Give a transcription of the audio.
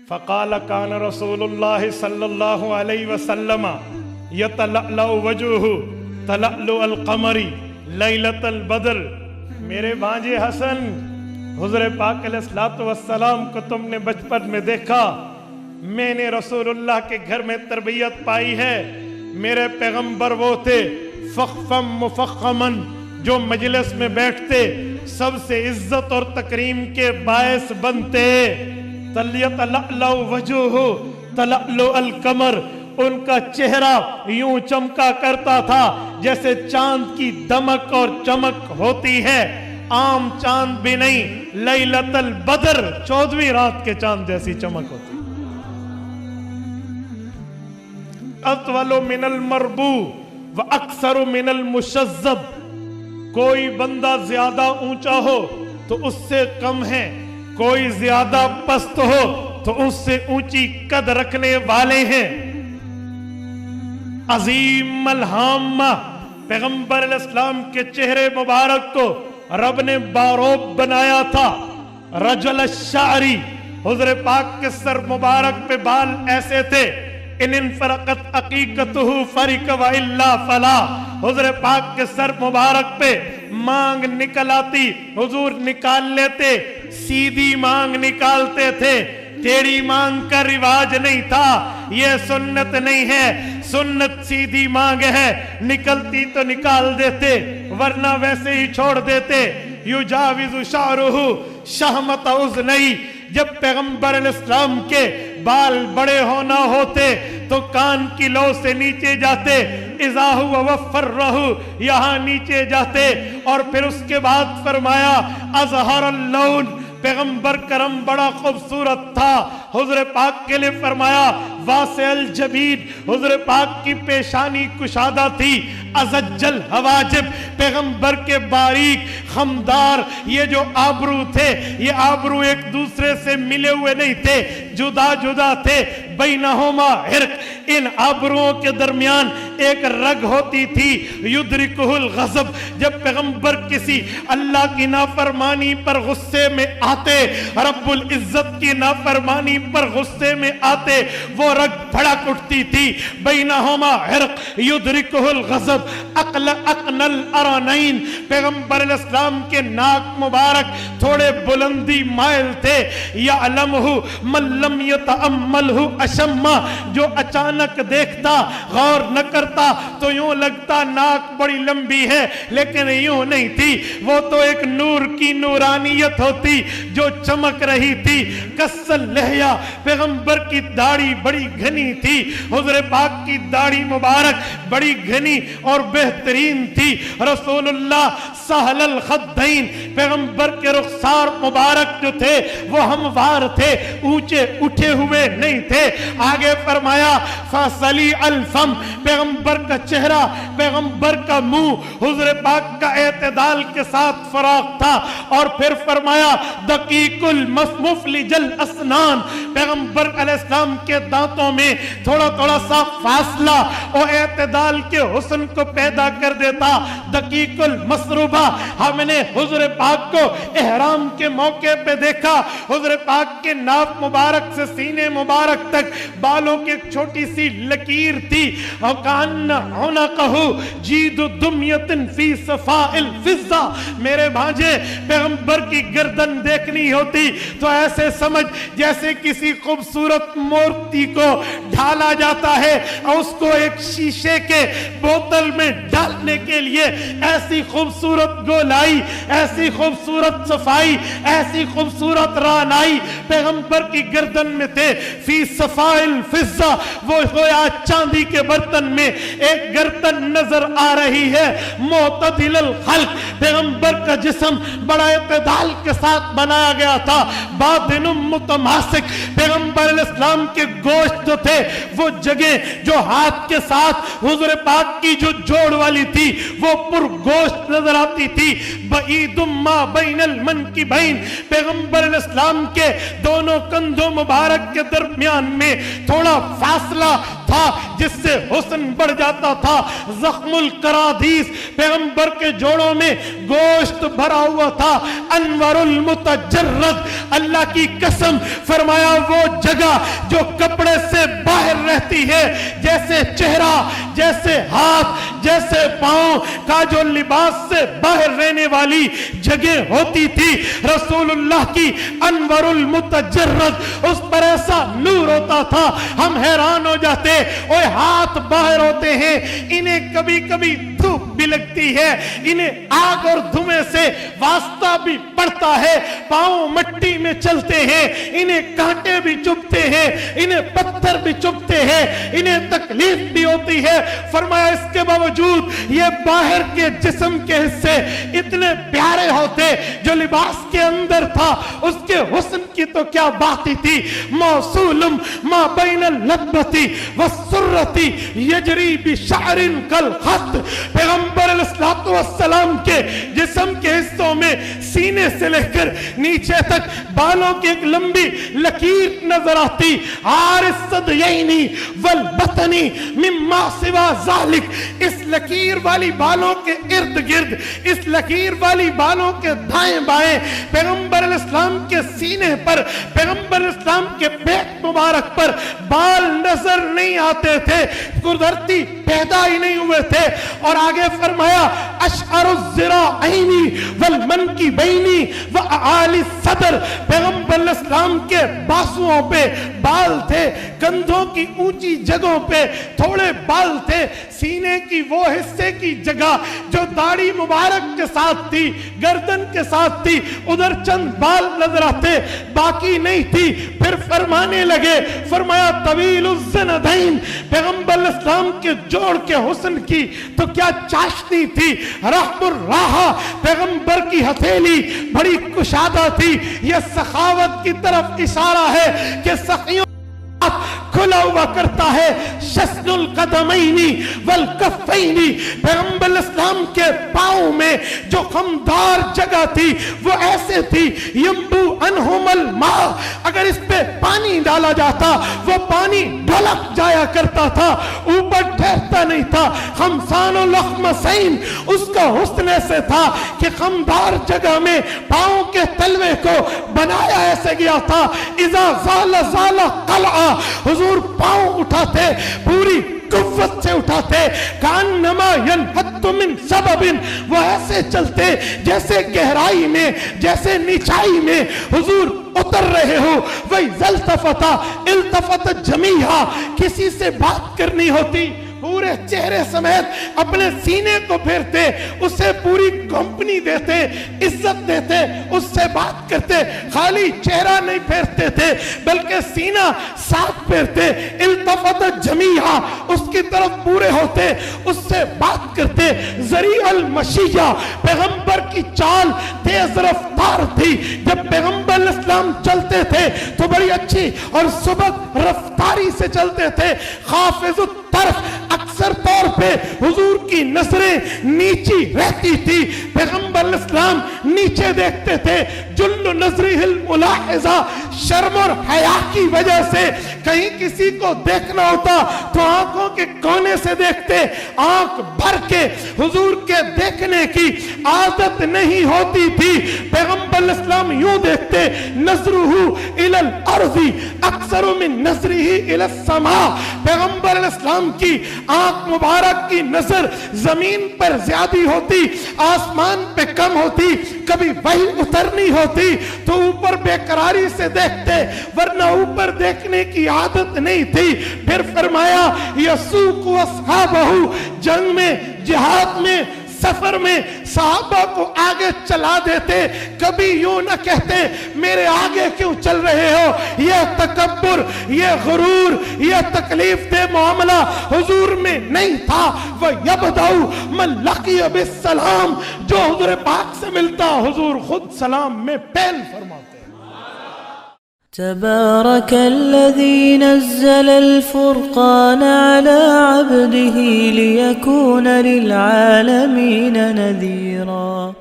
فقال كان رسول الله صلى الله عليه وسلم يتلألأ وجهه تلألؤ القمر ليلة البدر. میرے بھانجے حسن، حضور پاک علیہ الصلوۃ والسلام کو تم نے بچپن میں دیکھا، میں نے رسول اللہ کے گھر میں تربیت پائی ہے. میرے پیغمبر وہ تھے فخفم مفخمن، جو مجلس میں بیٹھتے سب سے عزت اور تکریم کے باعث بنتے. تلألؤ وجہہ تلألؤ القمر، ان کا چہرہ یوں چمکا کرتا تھا جیسے چاند کی دمک اور چمک ہوتی ہے، عام چاند بھی نہیں، لیلۃ البدر 14ویں رات کے چاند جیسی چمک ہوتی. اطول من المربو واکثر من المشذب، کوئی بندہ زیادہ اونچا ہو تو اس سے کم ہے، کوئی زیادہ پست ہو تو اس سے اونچی قد رکھنے والے ہیں. عظیم الہامہ، پیغمبر علیہ السلام کے چہرے مبارک کو رب نے باروب بنایا تھا. رجل الشعری، حضور پاک کے سر مبارک پہ بال ایسے تھے، ان انفرقت عقیقتہ فرق والا فلا، حضور پاک کے سر مبارک پہ مانگ نکل آتی، حضور نکال لیتے، سیدھی مانگ نکالتے تھے، ٹیڑھی مانگ کا رواج نہیں تھا. یہ سنت نہیں ہے، سنت سیدھی مانگ ہے، نکلتی تو نکال دیتے ورنہ ویسے ہی چھوڑ دیتے. یجاوز شعرہ شہمت اذنی، جب پیغمبر علیہ السلام کے بال بڑے ہونا ہوتے تو کان کی لو سے نیچے جاتے، اذا ہوا وفرہ، یہاں نیچے جاتے. اور پھر اس کے بعد فرمایا اظہر اللون، پیغمبر کرم بڑا خوبصورت تھا. حضور پاک کے لئے فرمایا واسع الجبین، حضور پاک کی پیشانی کشادہ تھی. ازج الحواجب، پیغمبر کے باریک خمدار یہ جو آبرو تھے، یہ آبرو ایک دوسرے سے ملے ہوئے نہیں تھے، جدا جدا تھے. بینہما حرق، ان آبروؤں کے درمیان ایک رگ ہوتی تھی. یدرکہ الغضب، جب پیغمبر کسی اللہ کی نافرمانی پر غصے میں آتے، رب العزت کی نافرمانی پر غصے میں آتے، وہ رگ بھڑک اٹھتی تھی. بینہما حرق یدرکہ الغضب اقن الارانین، پیغمبر علیہ السلام کے ناک مبارک تھوڑے بلندی مائل تھے. یعلمہ من لم یتأملہ اشما، جو اچانک دیکھتا غور نہ کرتا تو یوں لگتا ناک بڑی لمبی ہے، لیکن یوں نہیں تھی، وہ تو ایک نور کی نورانیت ہوتی جو چمک رہی تھی. کسل لحیہ، پیغمبر کی داڑھی بڑی گھنی تھی، حضور پاک کی داڑھی مبارک بڑی گھنی اور بہترین تھی. رسول اللہ سہل الخدین، پیغمبر کے رخسار مبارک جو تھے وہ ہموار تھے، اونچے اٹھے ہوئے نہیں تھے. آگے فرمایا فصلی الفم، پیغمبر کا چہرہ، پیغمبر کا منہ حضور پاک کا اعتدال کے ساتھ فراق تھا. اور پھر فرمایا دقیق المفلج الاسنان، پیغمبر علیہ السلام کے دانتوں میں تھوڑا تھوڑا سا فاصلہ اور اعتدال کے حسن کو پیدا کر دیتا. دقیق المسروبہ، ہم نے حضور پاک کو احرام کے موقع پہ دیکھا، حضور پاک کے ناف مبارک سے سینے مبارک تک بالوں کی ایک چھوٹی سی لکیر تھی. وَكَأَنَّ عُنَقَهُ جِيدُ دُمْيَةٍ فِي صَفَاءِ الْفِضَّةِ، میرے بھانجے پیغمبر کی گردن دیکھنی ہوتی تو ایسے سمجھ جیسے کسی خوبصورت مورتی کو ڈھالا جاتا ہے اور اس کو ایک شیشے کے بوتل میں ڈالنے کے لیے ایسی خوبصورت گولائی، ایسی خوبصورت صفائی، ایسی خوبصورت رانائی پیغمبر کی گردن میں تھے. فی صفاء الفضہ، وہ گویا چاندی کے برتن میں ایک گردن نظر آ رہی ہے. معتدل الخلق، پیغمبر کا جسم بڑا اعتدال کے ساتھ بنایا گیا تھا. باطن متماسک، پیغمبر علیہ السلام کے گوشت جو تھے وہ جگہ جو ہاتھ کے ساتھ حضور پاک کی جو جوڑ والی تھی وہ پر گوشت نظر آتی تھی. بعید ما بین المنکبین، پیغمبر علیہ السلام کے دونوں کندھوں مبارک کے درمیان میں تھوڑا فاصلہ تھا جس سے حسن بڑھ جاتا تھا، زخم القرادیس، پیغمبر کے جوڑوں میں گوشت بھرا ہوا تھا، انور المتجرد، اللہ کی قسم فرمایا وہ جگہ جو کپڑے سے باہر رہتی ہے، جیسے چہرہ، جیسے ہاتھ، جیسے پاؤں کا جو لباس سے باہر رہنے والی جگہ ہوتی تھی، رسول اللہ کی انور المتجرد، اس پر ایسا نور ہوتا تھا ہم حیران ہو جاتے، اوہ ہاتھ باہر ہوتے ہیں، انہیں کبھی کبھی دھوپ بھی لگتی ہے، انہیں آگ اور دھوئیں سے واسطہ بھی پڑتا ہے، پاؤں مٹی میں چلتے ہیں، انہیں کانٹے بھی چبھتے ہیں، انہیں پتھر بھی چبھتے ہیں، انہیں تکلیف بھی ہوتی ہے، فرمایا اس کے باوجود یہ باہر کے جسم کے حصے اتنے پیارے ہوتے، جو لباس کے اندر تھا اس کے حسن کی تو کیا بات ہی تھی، موصولم ما بین اللبتی والسرتی یجری بشعر کالخط، پیغمبر علیہ السلام کے جسم کے حصوں میں سینے سے لے کر نیچے تک بالوں کی ایک لمبی لکیر نظر آتی، عارض الثدیین والبطن مما سوا ذالک، اس لکیر والی بالوں کے ارد گرد، اس لکیر والی بالوں کے دائیں بائیں پیغمبر علیہ السلام کے سینے پر، پیغمبر علیہ السلام کے پیٹ مبارک پر بال نظر نہیں آتے تھے، قدرتی پیدا ہی نہیں ہوئے تھے، اور آگے فرمایا اشعر الذراعین والمنکبین واعالی الصدر، پیغمبر علیہ السلام کے بازوؤں پہ بال تھے، کندھوں کی اونچی جگہوں پہ تھوڑے بال تھے، سینے کی وہ حصے کی جگہ جو داڑھی مبارک کے ساتھ تھی، گردن کے ساتھ تھی، ادھر چند بال نظر آتے، باقی نہیں تھی، پھر فرمانے لگے، فرمایا طویل الزندین، پیغمبر علیہ السلام کے جوڑ کے حسن کی تو کیا چاشنی تھی، رحم الراحہ، پیغمبر کی ہتھیلی بڑی کشادہ تھی، یہ سخاوت کی طرف اشارہ ہے کہ سخیوں کھلا ہوا کرتا ہے، شسن القدمین والکفین، پیغمبر علیہ السلام کے پاؤں میں جو خمدار جگہ تھی وہ ایسے تھی، ینبو عنہم الماء، اگر اس پہ پانی ڈالا جاتا وہ پانی ڈھلک جایا کرتا تھا، اوپر ٹھہرتا نہیں تھا، خمسان الاخمسین، اس کا حسن ایسے تھا کہ خمدار جگہ میں پاؤں کے تلوے کو بنایا ایسے گیا تھا، اذا زال زال قلعہ، حضور پاؤں اٹھاتے پوری قوت سے اٹھاتے، کانما ینحط من سبب، وہ ایسے چلتے جیسے گہرائی میں، جیسے نیچائی میں حضور اتر رہے ہو، وَإِذَا الْتَفَتَ الْتَفَتَ جَمِيعًا، کسی سے بات کرنی ہوتی پورے چہرے سمیت اپنے سینے کو پھیرتے، اسے پوری کمپنی دیتے، عزت دیتے، اس سے بات کرتے، خالی چہرہ نہیں پھیرتے تھے بلکہ سینہ ساتھ پھیرتے، التفت جمیعا، اس کی طرف پورے ہوتے، اس سے بات کرتے، ذریع المشیہ، پیغمبر کی چال تیز رفتار تھی، جب پیغمبر علیہ السلام چلتے تھے تو بڑی اچھی اور سبق رفتاری سے چلتے تھے، خافض الطرف، اکثر طور پہ حضور کی نظریں نیچی رہتی تھی، پیغمبر علیہ السلام نیچے دیکھتے تھے، جل نظرہ الملاحظہ، شرم اور حیا کی وجہ سے کہیں کسی کو دیکھنا ہوتا تو آنکھوں کے کونے سے دیکھتے، آنکھ بھر کے حضور کے دیکھنے کی عادت نہیں ہوتی تھی، پیغمبر علیہ السلام یوں دیکھتے، نظرہ الی الارض اکثر من نظرہ الی السماء، پیغمبر علیہ السلام کی آنکھ مبارک کی نظر زمین پر زیادہ ہوتی، آسمان پہ کم ہوتی، کبھی وہی اترنی ہوتی تو اوپر بے قراری سے دیکھتے، ورنہ اوپر دیکھنے کی عادت نہیں تھی، پھر فرمایا یسوق اصحابہ، جنگ میں، جہاد میں، سفر میں صحابہ کو آگے چلا دیتے، کبھی یوں نہ کہتے میرے آگے کیوں چل رہے ہو، یہ تکبر، یہ غرور، یہ تکلیف دہ معاملہ حضور میں نہیں تھا، وَيَبْدَعُ مَنْ لَقِيَ بِالسَّلَامِ، جو حضور پاک سے ملتا حضور خود سلام میں پہل فرماتے۔ تبارك الذي نزل الفرقان على عبده ليكون للعالمين نذيرا